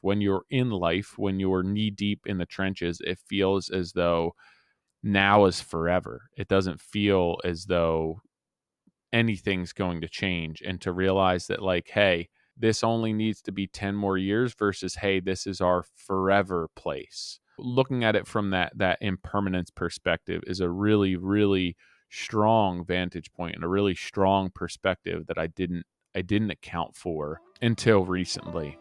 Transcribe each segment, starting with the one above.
When you're in life, when you're knee deep in the trenches, it feels as though now is forever. It doesn't feel as though anything's going to change. And to realize that, like, hey, this only needs to be 10 more years versus, hey, this is our forever place. Looking at it from that impermanence perspective is a really, really strong vantage point and a really strong perspective that I didn't account for until recently.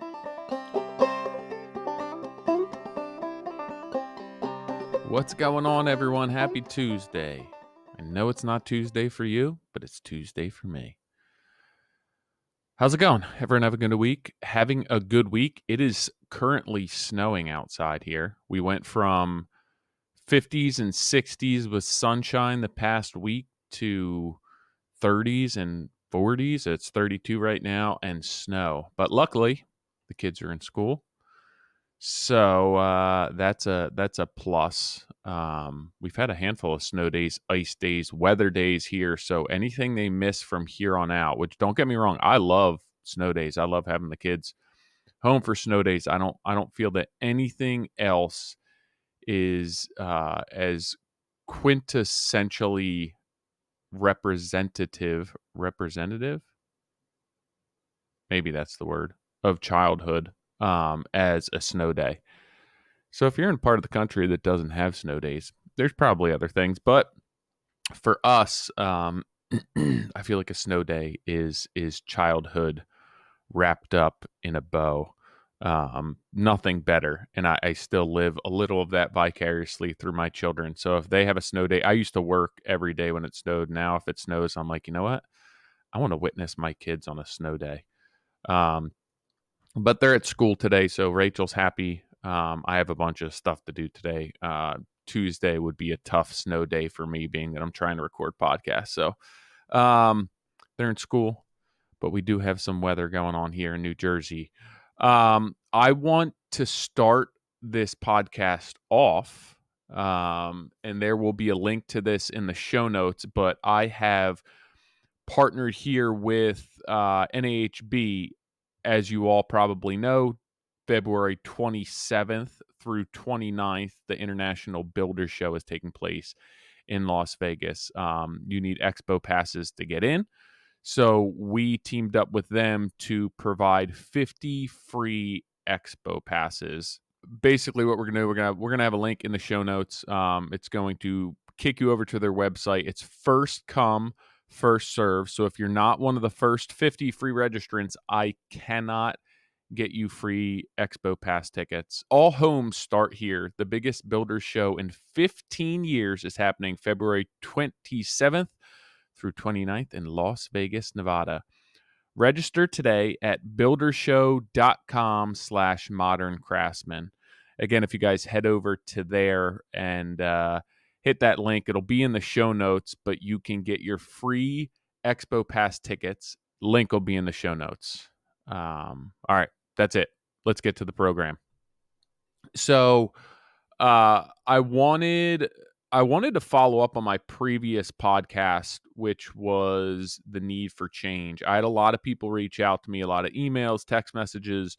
What's going on, everyone? Happy Tuesday. I know it's not Tuesday for you, but it's Tuesday for me. How's it going? Everyone having a good week? It is currently snowing outside here. We went from 50s and 60s with sunshine the past week to 30s and 40s. It's 32 right now and snow. But luckily, the kids are in school. So that's a plus. We've had a handful of snow days, ice days, weather days here. So anything they miss from here on out, which don't get me wrong, I love snow days. I love having the kids home for snow days. I don't feel that anything else is as quintessentially representative. Maybe that's the word of childhood. As a snow day. So if you're in part of the country that doesn't have snow days, there's probably other things. But for us, I feel like a snow day is childhood wrapped up in a bow. Nothing better. And I still live a little of that vicariously through my children. So if they have a snow day, I used to work every day when it snowed. Now, if it snows, I'm like, you know what? I want to witness my kids on a snow day. But they're at school today, so Rachel's happy. I have a bunch of stuff to do today. Tuesday would be a tough snow day for me, being that I'm trying to record podcasts. So they're in school, but we do have some weather going on here in New Jersey. I want to start this podcast off, and there will be a link to this in the show notes, but I have partnered here with NAHB. As you all probably know, February 27th through 29th, the International Builders Show is taking place in Las Vegas. You need expo passes to get in. So we teamed up with them to provide 50 free expo passes. Basically what we're going to do, we're going to have a link in the show notes. It's going to kick you over to their website. It's first come, first serve. So if you're not one of the first 50 free registrants, I cannot get you free expo pass tickets. All homes start here. The biggest builders show in 15 years is happening February 27th through 29th in Las Vegas, Nevada. Register today at buildershow.com/moderncraftsman. Again, if you guys head over to there and hit that link, it'll be in the show notes, but you can get your free Expo Pass tickets. Link will be in the show notes. All right, that's it. Let's get to the program. So I wanted to follow up on my previous podcast, which was the need for change. I had a lot of people reach out to me, a lot of emails, text messages,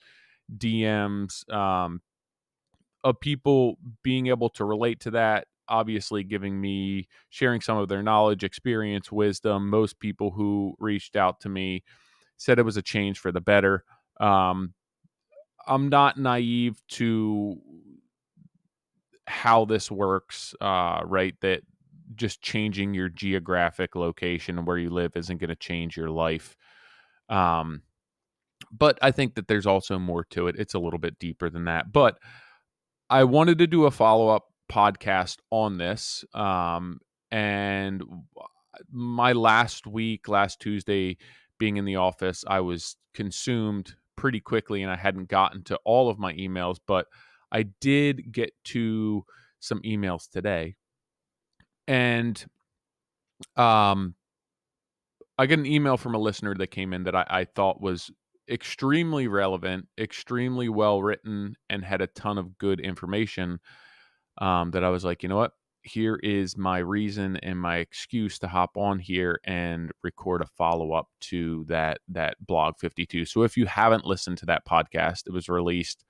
DMs, of people being able to relate to that, obviously sharing some of their knowledge, experience, wisdom. Most people who reached out to me said it was a change for the better. I'm not naive to how this works, right? That just changing your geographic location and where you live isn't going to change your life. But I think that there's also more to it. It's a little bit deeper than that. But I wanted to do a follow-up podcast on this. And my last Tuesday, being in the office, I was consumed pretty quickly and I hadn't gotten to all of my emails, but I did get to some emails today. And I got an email from a listener that came in that I thought was extremely relevant, extremely well written, and had a ton of good information that I was like, you know what? Here is my reason and my excuse to hop on here and record a follow-up to that blog 52. So if you haven't listened to that podcast, it was released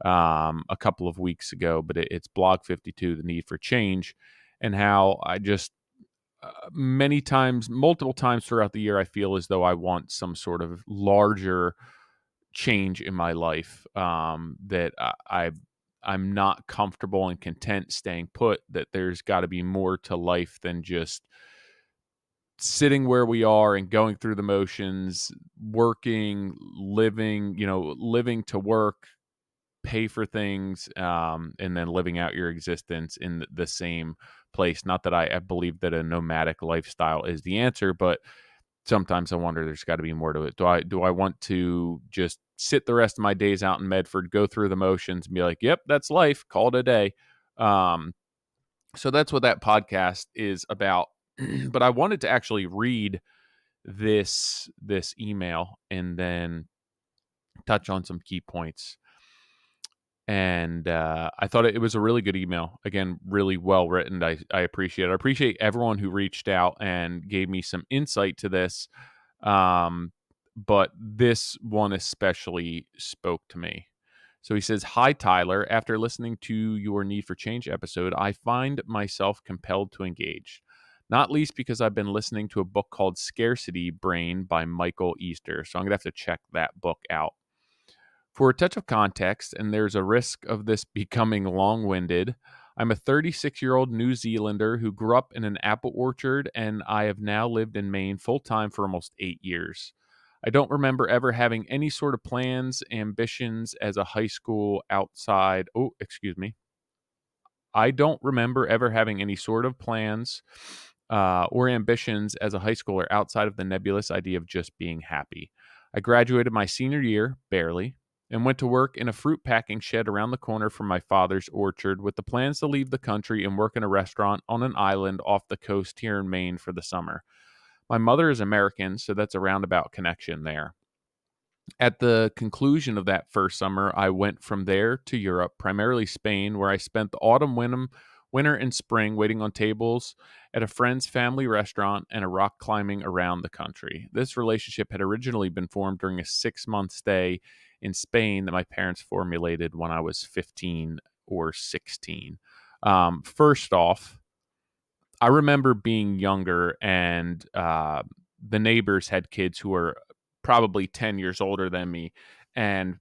a couple of weeks ago, but it's Blog 52, The Need for Change, and how I just multiple times throughout the year, I feel as though I want some sort of larger change in my life, that I'm not comfortable and content staying put, that there's got to be more to life than just sitting where we are and going through the motions, working, living to work, pay for things, and then living out your existence in the same place. Not that I believe that a nomadic lifestyle is the answer, but sometimes I wonder there's got to be more to it. Do I want to just sit the rest of my days out in Medford, go through the motions, and be like, "Yep, that's life. Call it a day." Um, so that's what that podcast is about. But I wanted to actually read this email and then touch on some key points. And I thought it was a really good email. Again, really well written. I appreciate it. I appreciate everyone who reached out and gave me some insight to this. But this one especially spoke to me. So he says, "Hi, Tyler. After listening to your Need for Change episode, I find myself compelled to engage. Not least because I've been listening to a book called Scarcity Brain by Michael Easter. So I'm going to have to check that book out. For a touch of context, and there's a risk of this becoming long winded, I'm a 36-year-old New Zealander who grew up in an apple orchard, and I have now lived in Maine full time for almost 8 years. I don't remember ever having any sort of plans, ambitions as a high school outside. Oh, excuse me. I don't remember ever having any sort of plans or ambitions as a high schooler outside of the nebulous idea of just being happy. I graduated my senior year, barely, and went to work in a fruit packing shed around the corner from my father's orchard with the plans to leave the country and work in a restaurant on an island off the coast here in Maine for the summer. My mother is American, so that's a roundabout connection there. At the conclusion of that first summer, I went from there to Europe, primarily Spain, where I spent the autumn, winter, and spring waiting on tables at a friend's family restaurant and a rock climbing around the country. This relationship had originally been formed during a 6-month stay in Spain that my parents formulated when I was 15 or 16. First off, I remember being younger and the neighbors had kids who were probably 10 years older than me, and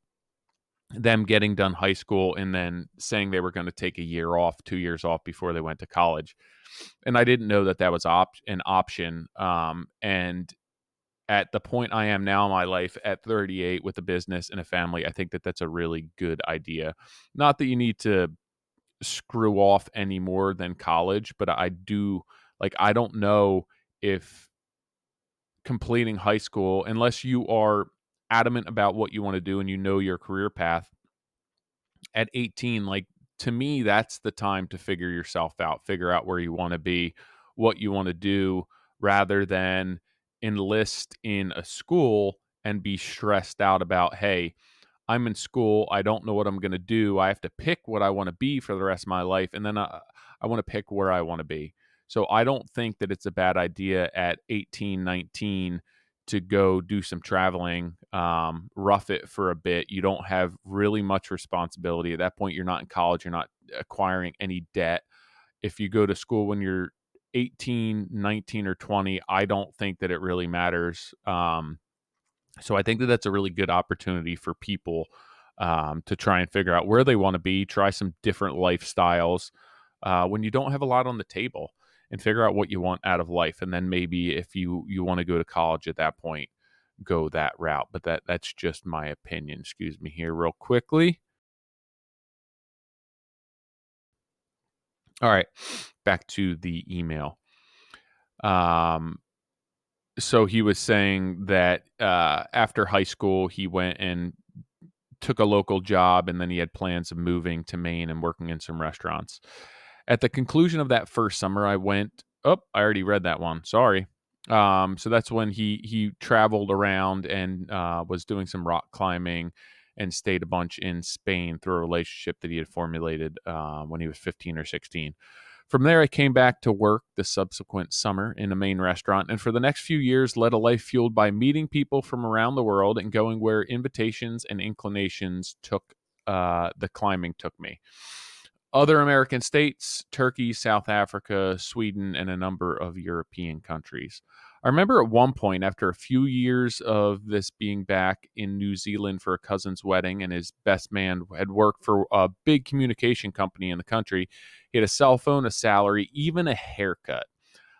them getting done high school and then saying they were going to take a year off, 2 years off before they went to college. And I didn't know that that was an option. And at the point I am now in my life at 38 with a business and a family, I think that that's a really good idea. Not that you need to screw off any more than college, but I do, like, I don't know if completing high school, unless you are adamant about what you want to do and you know your career path at 18, like, to me, that's the time to figure yourself out, figure out where you want to be, what you want to do, rather than enlist in a school and be stressed out about, hey, I'm in school. I don't know what I'm going to do. I have to pick what I want to be for the rest of my life. And then I want to pick where I want to be. So I don't think that it's a bad idea at 18, 19 to go do some traveling, rough it for a bit. You don't have really much responsibility. At that point, you're not in college. You're not acquiring any debt. If you go to school when you're 18, 19, or 20, I don't think that it really matters. So I think that that's a really good opportunity for people to try and figure out where they want to be, try some different lifestyles when you don't have a lot on the table, and figure out what you want out of life. And then maybe if you want to go to college at that point, go that route. But that's just my opinion. Excuse me here real quickly. All right, back to the email. So he was saying that after high school, he went and took a local job, and then he had plans of moving to Maine and working in some restaurants. At the conclusion of that first summer, I went. Oh, I already read that one. Sorry. So that's when he traveled around and was doing some rock climbing and stayed a bunch in Spain through a relationship that he had formulated when he was 15 or 16. From there, I came back to work the subsequent summer in a Maine restaurant, and for the next few years led a life fueled by meeting people from around the world and going where invitations and inclinations took the climbing took me. Other American states: Turkey, South Africa, Sweden, and a number of European countries. I remember at one point, after a few years of this, being back in New Zealand for a cousin's wedding, and his best man had worked for a big communication company in the country. He had a cell phone, a salary, even a haircut.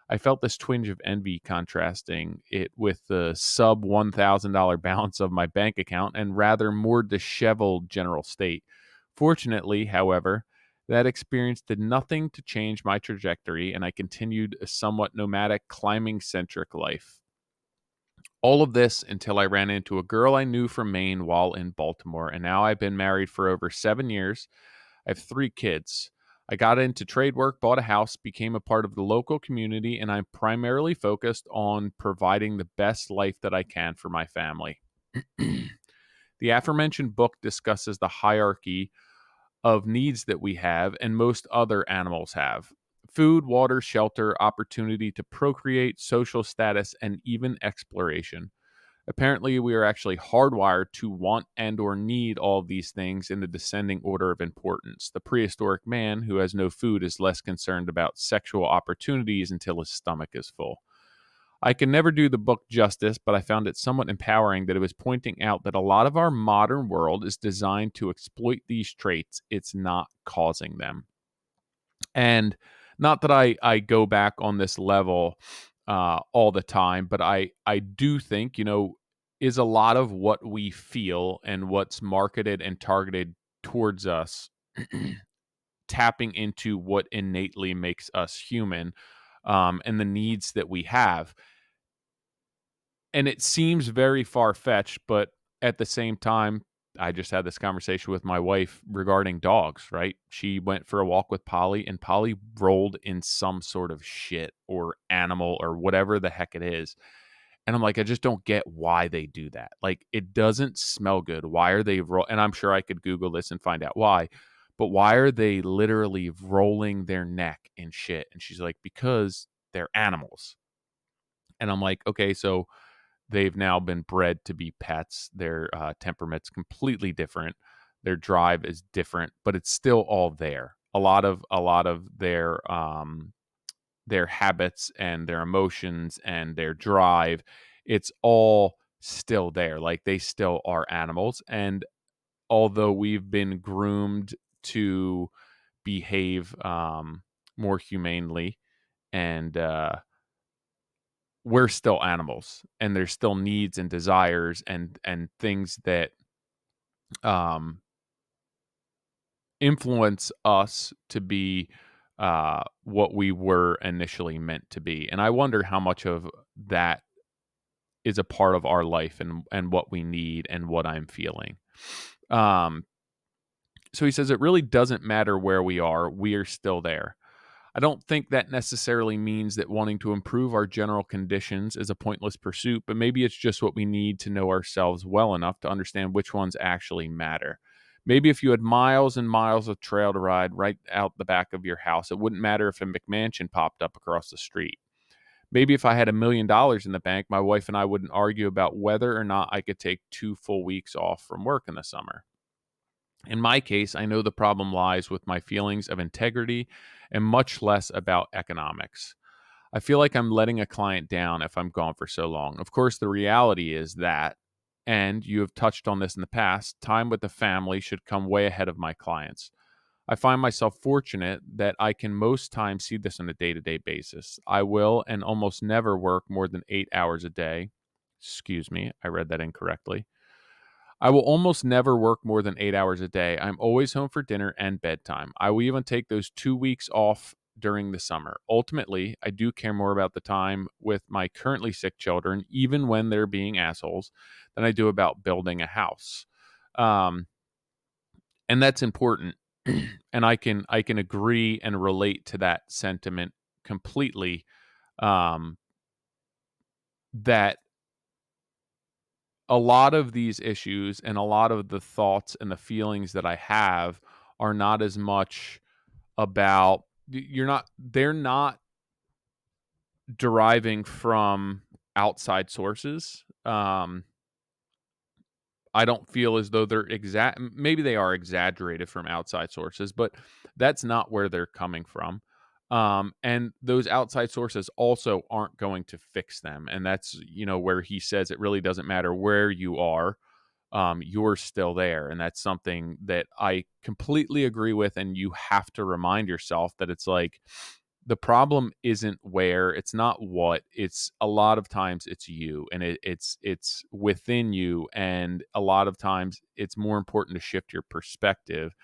I felt this twinge of envy contrasting it with the sub $1,000 balance of my bank account and rather more disheveled general state. Fortunately, however, that experience did nothing to change my trajectory, and I continued a somewhat nomadic, climbing centric life. All of this until I ran into a girl I knew from Maine while in Baltimore, and now I've been married for over 7 years. I have 3 kids. I got into trade work, bought a house, became a part of the local community, and I'm primarily focused on providing the best life that I can for my family. The aforementioned book discusses the hierarchy of needs that we have and most other animals have: food, water, shelter, opportunity to procreate, social status, and even exploration. Apparently, we are actually hardwired to want and or need all of these things in the descending order of importance. The prehistoric man who has no food is less concerned about sexual opportunities until his stomach is full. I can never do the book justice, but I found it somewhat empowering that it was pointing out that a lot of our modern world is designed to exploit these traits. It's not causing them. And not that I go back on this level all the time, but I do think, is a lot of what we feel and what's marketed and targeted towards us tapping into what innately makes us human, and the needs that we have. And it seems very far-fetched, but at the same time, I just had this conversation with my wife regarding dogs, right? She went for a walk with Polly, and Polly rolled in some sort of shit or animal or whatever the heck it is. And I'm like, I just don't get why they do that. Like, it doesn't smell good. Why are they and I'm sure I could Google this and find out why, but why are they literally rolling their neck in shit? And she's like, because they're animals. And I'm like, okay, so they've now been bred to be pets. Their temperament's completely different. Their drive is different, but it's still all there. A lot of their habits and their emotions and their drive, it's all still there. Like, they still are animals. And although we've been groomed to behave more humanely, and we're still animals, and there's still needs and desires and things that um influence us to be what we were initially meant to be. And I wonder how much of that is a part of our life, and what we need and what I'm feeling. um so he says it really doesn't matter where we are still there. I don't think that necessarily means that wanting to improve our general conditions is a pointless pursuit, but maybe it's just what we need to know ourselves well enough to understand which ones actually matter. Maybe if you had miles and miles of trail to ride right out the back of your house, it wouldn't matter if a McMansion popped up across the street. Maybe if I had $1 million in the bank, my wife and I wouldn't argue about whether or not I could take 2 full weeks off from work in the summer. In my case, I know the problem lies with my feelings of integrity and much less about economics. I feel like I'm letting a client down if I'm gone for so long. Of course, the reality is that, and you have touched on this in the past, time with the family should come way ahead of my clients. I find myself fortunate that I can most times see this on a day to day basis. I will and almost never work more than 8 hours a day. Excuse me, I read that incorrectly. I will almost never work more than 8 hours a day. I'm always home for dinner and bedtime. I will even take those 2 weeks off during the summer. Ultimately, I do care more about the time with my currently sick children, even when they're being assholes, than I do about building a house. Um, and that's important. And I can agree and relate to that sentiment completely. Um, that a lot of these issues and a lot of the thoughts and the feelings that I have are not as much about they're not deriving from outside sources. I don't feel as though they're maybe they are exaggerated from outside sources, but that's not where they're coming from. And those outside sources also aren't going to fix them. And that's, where he says it really doesn't matter where you are, you're still there. And that's something that I completely agree with. And you have to remind yourself that it's like the problem isn't where, it's not what, it's a lot of times it's you, and it's within you. And a lot of times it's more important to shift your perspective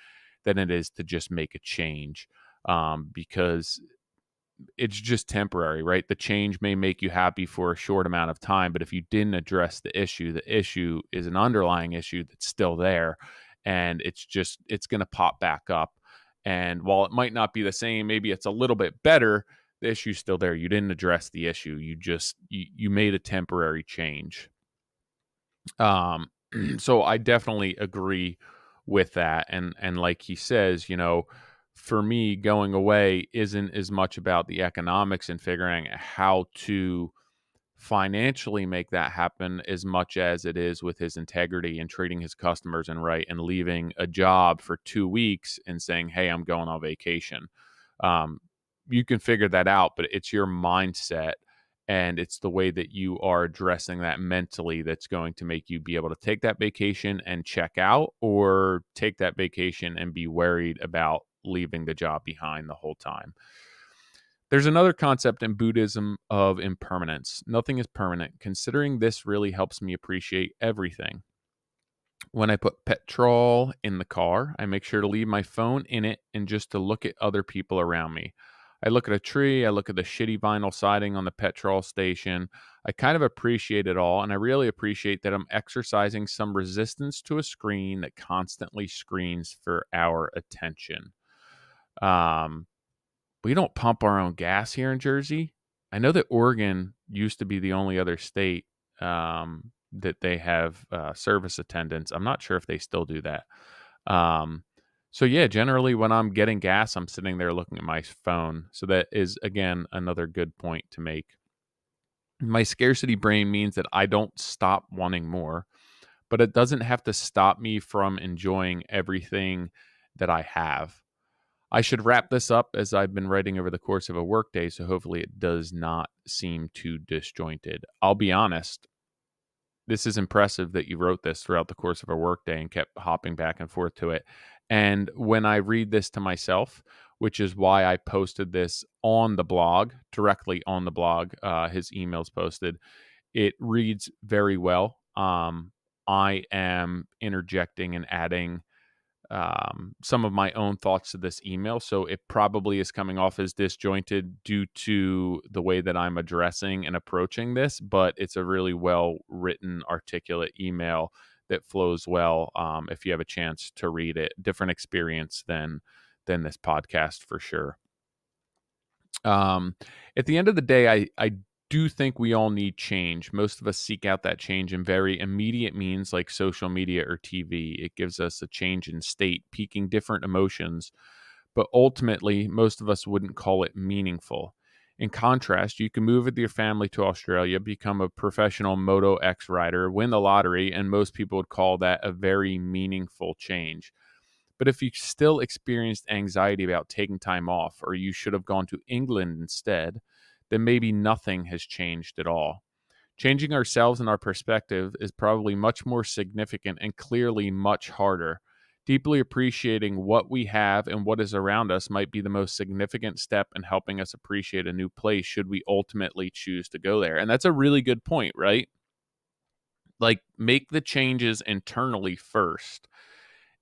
than it is to just make a change, because it's just temporary, right? The change may make you happy for a short amount of time, but if you didn't address the issue is an underlying issue that's still there, and it's going to pop back up. And while it might not be the same, maybe it's a little bit better, the issue's still there. You didn't address the issue. You made a temporary change. Um, so I definitely agree with that. And like he says, for me, going away isn't as much about the economics and figuring out how to financially make that happen as much as it is with his integrity and treating his customers and right, and leaving a job for 2 weeks and saying, "Hey, I'm going on vacation." Um, you can figure that out, but it's your mindset and it's the way that you are addressing that mentally that's going to make you be able to take that vacation and check out, or take that vacation and be worried about leaving the job behind the whole time. There's another concept in Buddhism of impermanence. Nothing is permanent. Considering this really helps me appreciate everything. When I put petrol in the car, I make sure to leave my phone in it and just to look at other people around me. I look at a tree, I look at the shitty vinyl siding on the petrol station. I kind of appreciate it all, and I really appreciate that I'm exercising some resistance to a screen that constantly screams for our attention. Um, we don't pump our own gas here in Jersey. I know that Oregon used to be the only other state that they have service attendants. I'm not sure if they still do that. Um, so yeah, generally when I'm getting gas, I'm sitting there looking at my phone. So that is again another good point to make. My scarcity brain means that I don't stop wanting more, but it doesn't have to stop me from enjoying everything that I have. I should wrap this up as I've been writing over the course of a workday, so hopefully it does not seem too disjointed. I'll be honest, this is impressive that you wrote this throughout the course of a workday and kept hopping back and forth to it. And when I read this to myself, which is why I posted this on the blog, directly on the blog, his emails posted, it reads very well. I am interjecting and adding some of my own thoughts to this email. So it probably is coming off as disjointed due to the way that I'm addressing and approaching this, but it's a really well written, articulate email that flows well. If you have a chance to read it, different experience than this podcast for sure. Um, at the end of the day, I do think we all need change. Most of us seek out that change in very immediate means like social media or TV. It gives us a change in state, piquing different emotions, but ultimately, most of us wouldn't call it meaningful. In contrast, you can move with your family to Australia, become a professional Moto X rider, win the lottery, and most people would call that a very meaningful change. But if you still experienced anxiety about taking time off, or you should have gone to England instead, then maybe nothing has changed at all. Changing ourselves and our perspective is probably much more significant and clearly much harder. Deeply appreciating what we have and what is around us might be the most significant step in helping us appreciate a new place should we ultimately choose to go there. And that's a really good point, right? Like, make the changes internally first,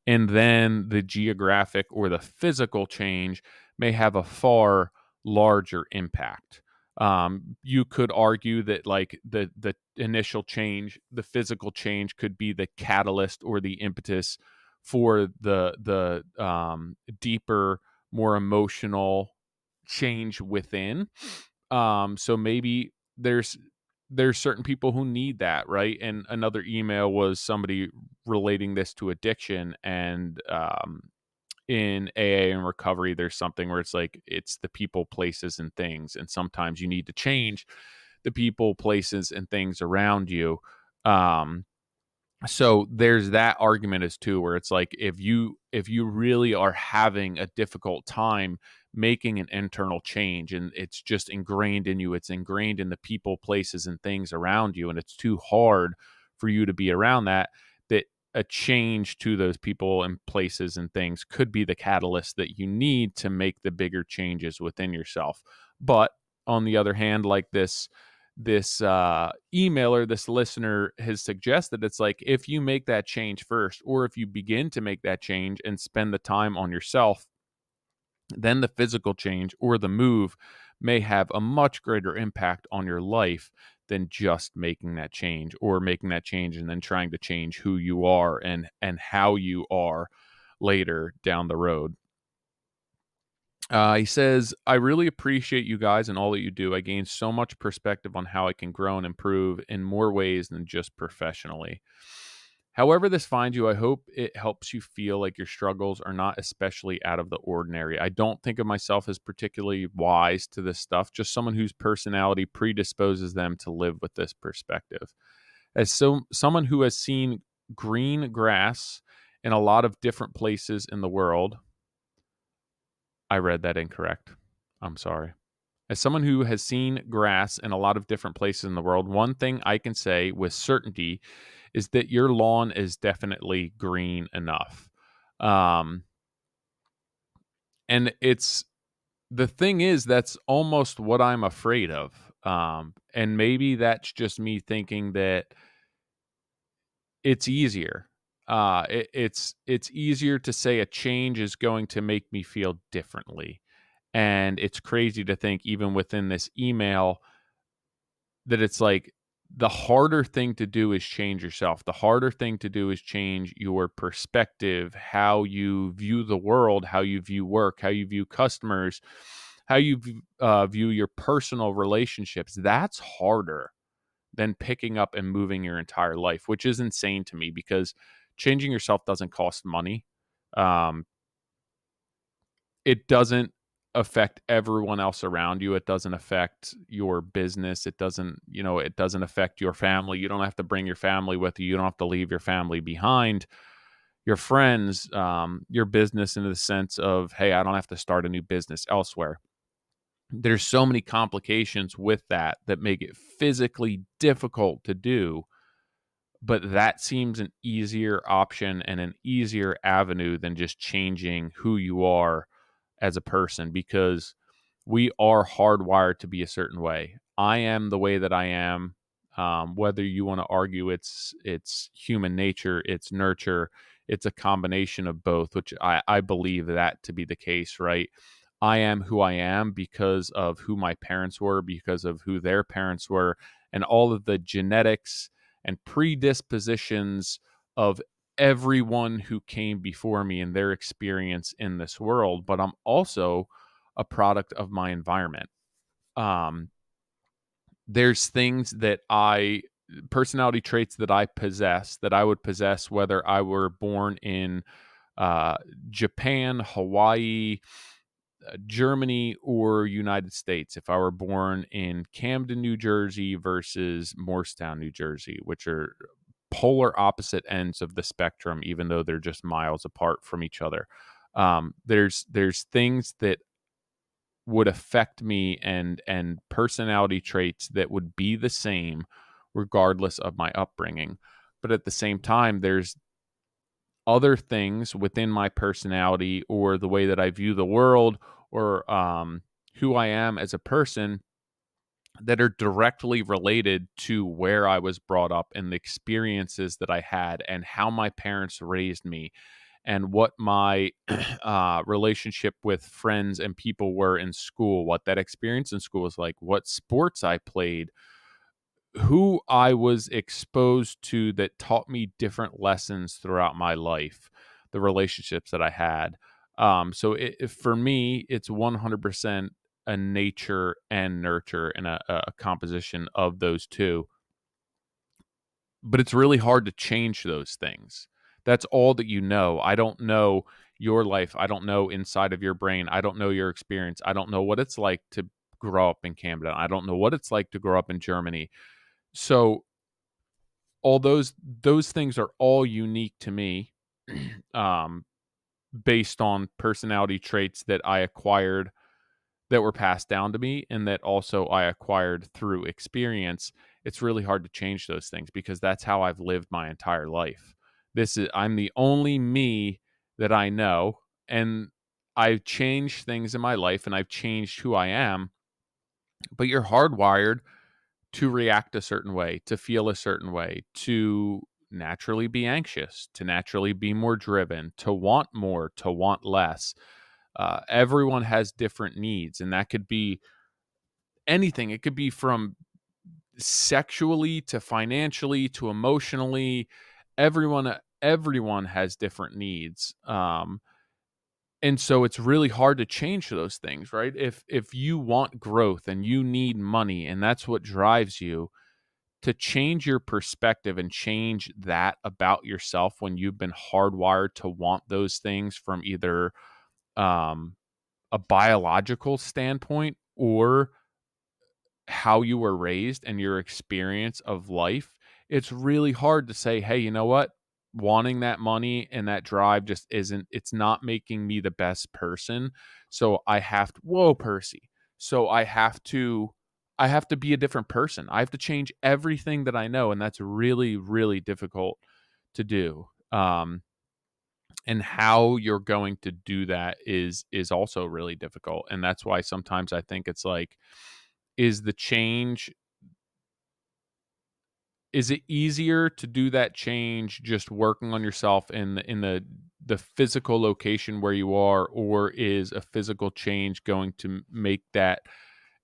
and then the geographic or the physical change may have a far larger impact. You could argue that like the initial change, the physical change, could be the catalyst or the impetus for the deeper, more emotional change within. So maybe there's certain people who need that, right? And another email was somebody relating this to addiction, and in AA and recovery, there's something where it's like it's the people, places, and things, and sometimes you need to change the people, places, and things around you. Um, So there's that argument as too, where it's like if you really are having a difficult time making an internal change, and it's just ingrained in you, it's ingrained in the people, places, and things around you, and it's too hard for you to be around that, that a change to those people and places and things could be the catalyst that you need to make the bigger changes within yourself. But on the other hand, like this emailer, this listener has suggested, it's like if you make that change first, or if you begin to make that change and spend the time on yourself, then the physical change or the move may have a much greater impact on your life than just making that change, or making that change and then trying to change who you are and how you are later down the road. He says, I really appreciate you guys and all that you do. I gain so much perspective on how I can grow and improve in more ways than just professionally. However, this finds you, I hope it helps you feel like your struggles are not especially out of the ordinary. I don't think of myself as particularly wise to this stuff, just someone whose personality predisposes them to live with this perspective. As someone who has seen green grass in a lot of different places in the world, I read that incorrect. I'm sorry. As someone who has seen grass in a lot of different places in the world, one thing I can say with certainty is that your lawn is definitely green enough. Um, and it's the thing is, that's almost what I'm afraid of. And maybe that's just me thinking that it's easier. It's easier to say a change is going to make me feel differently. And it's crazy to think, even within this email, that it's like the harder thing to do is change yourself. The harder thing to do is change your perspective, how you view the world, how you view work, how you view customers, how you view your personal relationships. That's harder than picking up and moving your entire life, which is insane to me, because changing yourself doesn't cost money. Um, it doesn't affect everyone else around you. It doesn't affect your business. It doesn't affect your family. You don't have to bring your family with you. You don't have to leave your family behind, your friends, your business, in the sense of, hey, I don't have to start a new business elsewhere. There's so many complications with that make it physically difficult to do, but that seems an easier option and an easier avenue than just changing who you are as a person, because we are hardwired to be a certain way. I am the way that I am. Whether you want to argue it's human nature, it's nurture, it's a combination of both, which I believe that to be the case, right? I am who I am because of who my parents were, because of who their parents were, and all of the genetics and predispositions of everyone who came before me and their experience in this world. But I'm also a product of my environment. Um, there's things that personality traits that I possess, that I would possess whether I were born in uh, Japan, Hawaii, Germany, or United States. If I were born in Camden, New Jersey versus Morristown, New Jersey, which are polar opposite ends of the spectrum, even though they're just miles apart from each other. There's things that would affect me, and personality traits that would be the same regardless of my upbringing. But at the same time, there's other things within my personality, or the way that I view the world, or who I am as a person, that are directly related to where I was brought up and the experiences that I had and how my parents raised me, and what my relationship with friends and people were in school, what that experience in school was like, what sports I played, who I was exposed to that taught me different lessons throughout my life, the relationships that I had. So for me, it's 100% a nature and nurture, and a composition of those two. But it's really hard to change those things. That's all that you know. I don't know your life. I don't know inside of your brain. I don't know your experience. I don't know what it's like to grow up in Camden. I don't know what it's like to grow up in Germany. So all those things are all unique to me, um, based on personality traits that I acquired that were passed down to me and that also I acquired through experience. It's really hard to change those things because that's how I've lived my entire life. I'm the only me that I know, and I've changed things in my life and I've changed who I am, but you're hardwired to react a certain way, to feel a certain way, to naturally be anxious, to naturally be more driven, to want more, to want less. Everyone has different needs, and that could be anything. It could be from sexually to financially to emotionally. Everyone has different needs. And so it's really hard to change those things, right? If you want growth and you need money and that's what drives you, to change your perspective and change that about yourself when you've been hardwired to want those things from either um, a biological standpoint or how you were raised and your experience of life, it's really hard to say, hey, you know what? Wanting that money and that drive just isn't, it's not making me the best person. So I have to, whoa, Percy. So I have to be a different person. I have to change everything that I know. And that's really, really difficult to do. And how you're going to do that is also really difficult. And that's why sometimes I think it's like, is the change is it easier to do that change just working on yourself in the physical location where you are, or is a physical change going to make that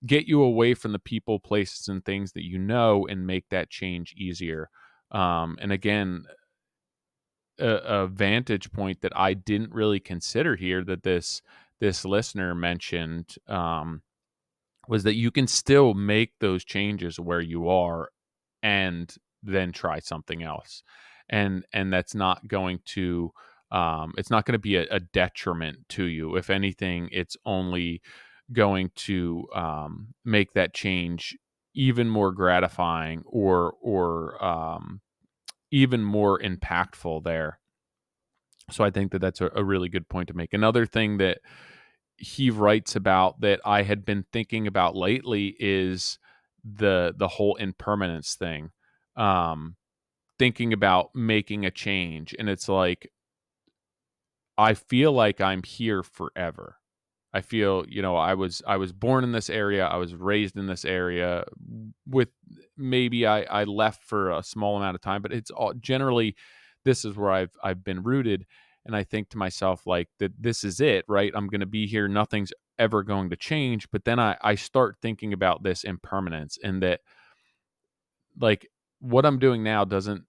get you away from the people, places, and things that you know and make that change easier? And again, a vantage point that I didn't really consider here that this listener mentioned, was that you can still make those changes where you are and then try something else. And that's not going to it's not going to be a detriment to you. If anything, it's only going to make that change even more gratifying or even more impactful there. So I think that that's a really good point to make. Another thing that he writes about that I had been thinking about lately is the whole impermanence thing. Um, Thinking about making a change, and it's like I feel like I'm here forever. I feel, I was born in this area, I was raised in this area with maybe I left for a small amount of time, but it's all generally this is where I've been rooted. And I think to myself like that this is it, right? I'm gonna be here, nothing's ever going to change. But then I start thinking about this impermanence and that like what I'm doing now doesn't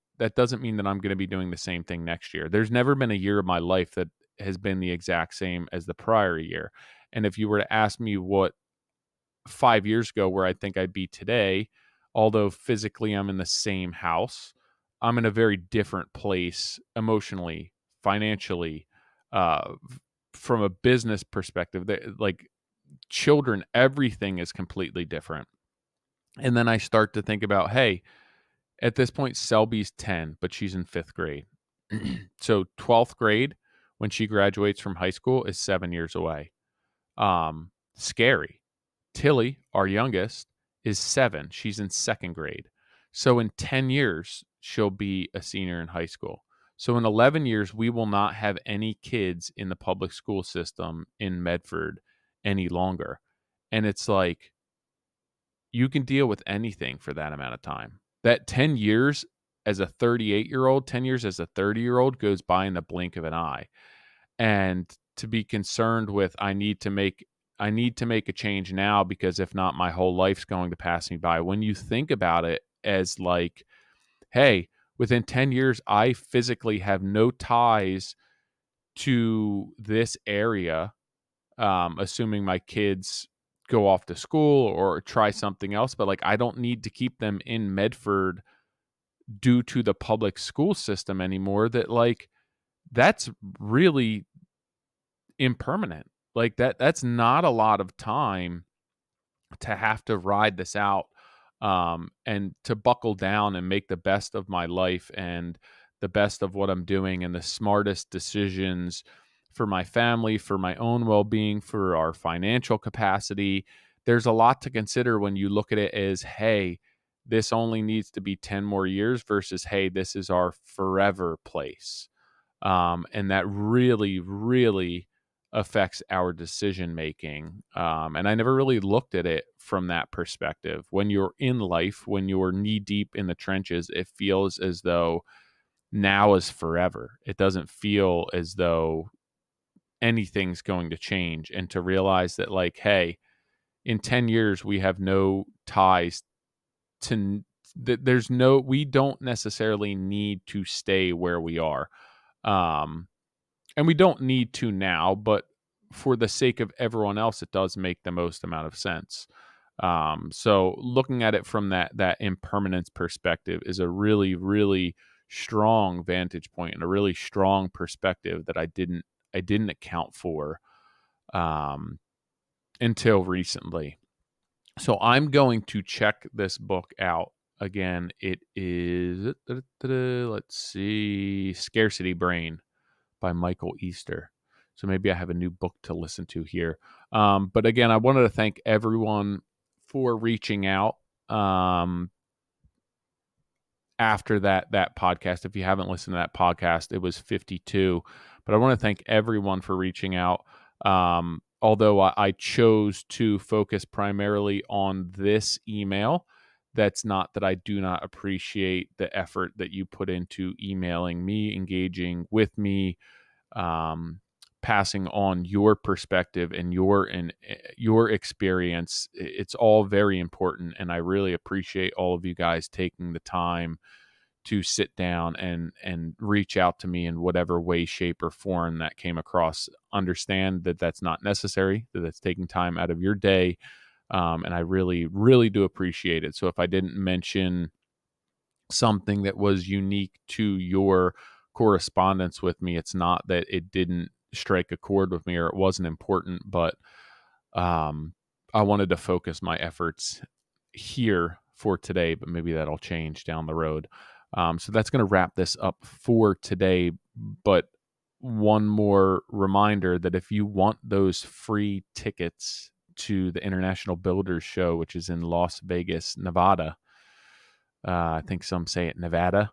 mean that I'm going to be doing the same thing next year. There's never been a year of my life that has been the exact same as the prior year. And if you were to ask me what 5 years ago where I think I'd be today, although physically I'm in the same house, I'm in a very different place emotionally, financially, from a business perspective. Like children, everything is completely different. And then I start to think about, hey, at this point, Selby's 10, but she's in fifth grade. So 12th grade, when she graduates from high school, is 7 years away. Scary. Tilly, our youngest, is 7. She's in second grade. So in 10 years, she'll be a senior in high school. So in 11 years, we will not have any kids in the public school system in Medford any longer. And it's like, you can deal with anything for that amount of time. That 10 years as a 38-year-old, 10 years as a 30-year-old goes by in the blink of an eye. And to be concerned with I need to make a change now because if not my whole life's going to pass me by. When you think about it as like, hey, within 10 years I physically have no ties to this area, assuming my kids go off to school or try something else. But like, I don't need to keep them in Medford due to the public school system anymore. That like, that's really impermanent. Like that's not a lot of time to have to ride this out and to buckle down and make the best of my life and the best of what I'm doing and the smartest decisions for my family, for my own well-being, for our financial capacity. There's a lot to consider when you look at it as, hey, this only needs to be 10 more years versus, hey, this is our forever place. And that really, really affects our decision making. And I never really looked at it from that perspective. When you're in life, when you're knee deep in the trenches, it feels as though now is forever. It doesn't feel as though anything's going to change. And to realize that, like, hey, in 10 years, we have no ties to that. We don't necessarily need to stay where we are. Um, and we don't need to now, but for the sake of everyone else, it does make the most amount of sense. So looking at it from that impermanence perspective is a really, really strong vantage point and a really strong perspective that I didn't account for um, until recently. So I'm going to check this book out again. It is, let's see, Scarcity Brain by Michael Easter. So maybe I have a new book to listen to here. But again, I wanted to thank everyone for reaching out after that podcast. If you haven't listened to that podcast, it was 52. But I want to thank everyone for reaching out. Although I chose to focus primarily on this email, that's not that I do not appreciate the effort that you put into emailing me, engaging with me, passing on your perspective and your experience. It's all very important, and I really appreciate all of you guys taking the time to sit down and reach out to me in whatever way, shape, or form that came across. Understand that that's not necessary, that that's taking time out of your day, and I really, really do appreciate it. So if I didn't mention something that was unique to your correspondence with me, it's not that it didn't strike a chord with me or it wasn't important, but I wanted to focus my efforts here for today, but maybe that'll change down the road. So that's going to wrap this up for today. But one more reminder that if you want those free tickets to the International Builders Show, which is in Las Vegas, Nevada, I think some say it Nevada,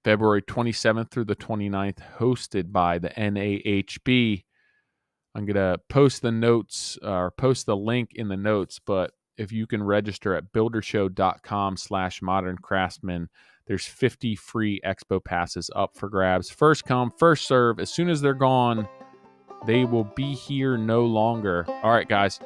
February 27th through the 29th, hosted by the NAHB. I'm going to post the notes or post the link in the notes, but if you can register at buildershow.com/moderncraftsman, there's 50 free expo passes up for grabs. First come, first serve. As soon as they're gone, they will be here no longer. All right, guys.